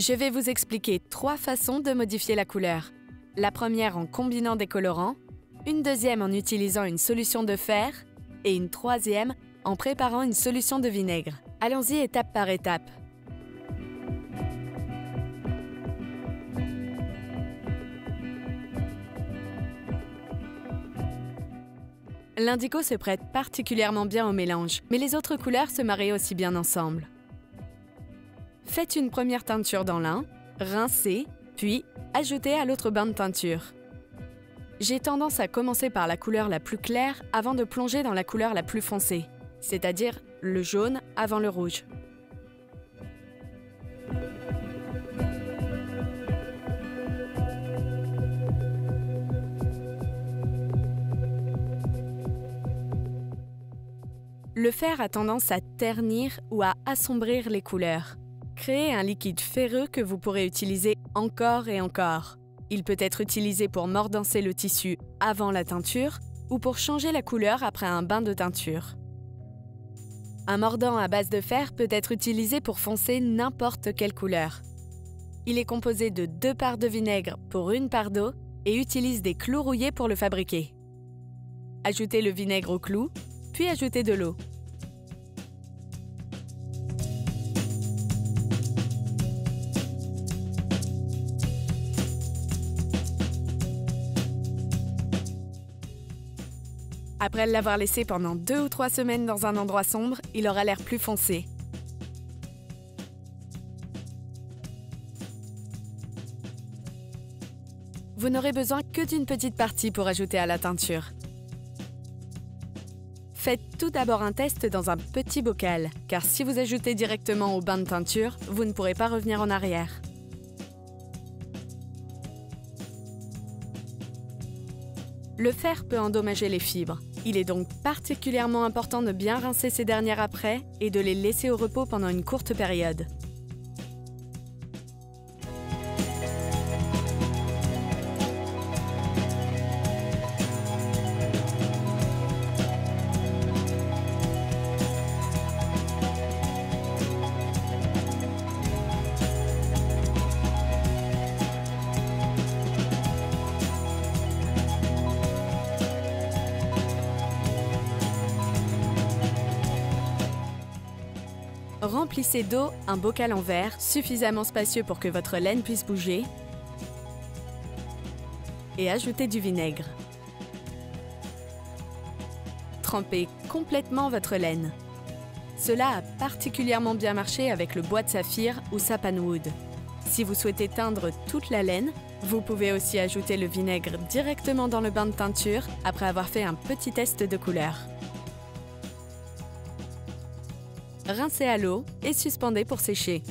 Je vais vous expliquer 3 façons de modifier la couleur. La première en combinant des colorants, une deuxième en utilisant une solution de fer et une troisième en préparant une solution de vinaigre. Allons-y étape par étape. L'indigo se prête particulièrement bien au mélange, mais les autres couleurs se marient aussi bien ensemble. Faites une première teinture dans l'un, rincez, puis ajoutez à l'autre bain de teinture. J'ai tendance à commencer par la couleur la plus claire avant de plonger dans la couleur la plus foncée, c'est-à-dire le jaune avant le rouge. Le fer a tendance à ternir ou à assombrir les couleurs. Créez un liquide ferreux que vous pourrez utiliser encore et encore. Il peut être utilisé pour mordancer le tissu avant la teinture ou pour changer la couleur après un bain de teinture. Un mordant à base de fer peut être utilisé pour foncer n'importe quelle couleur. Il est composé de 2 parts de vinaigre pour 1 part d'eau et utilise des clous rouillés pour le fabriquer. Ajoutez le vinaigre aux clous, puis ajoutez de l'eau. Après l'avoir laissé pendant 2 ou 3 semaines dans un endroit sombre, il aura l'air plus foncé. Vous n'aurez besoin que d'une petite partie pour ajouter à la teinture. Faites tout d'abord un test dans un petit bocal, car si vous ajoutez directement au bain de teinture, vous ne pourrez pas revenir en arrière. Le fer peut endommager les fibres. Il est donc particulièrement important de bien rincer ces dernières après et de les laisser au repos pendant une courte période. Remplissez d'eau un bocal en verre suffisamment spacieux pour que votre laine puisse bouger et ajoutez du vinaigre. Trempez complètement votre laine. Cela a particulièrement bien marché avec le bois de saphir ou sappanwood. Si vous souhaitez teindre toute la laine, vous pouvez aussi ajouter le vinaigre directement dans le bain de teinture après avoir fait un petit test de couleur. Rincez à l'eau et suspendez pour sécher.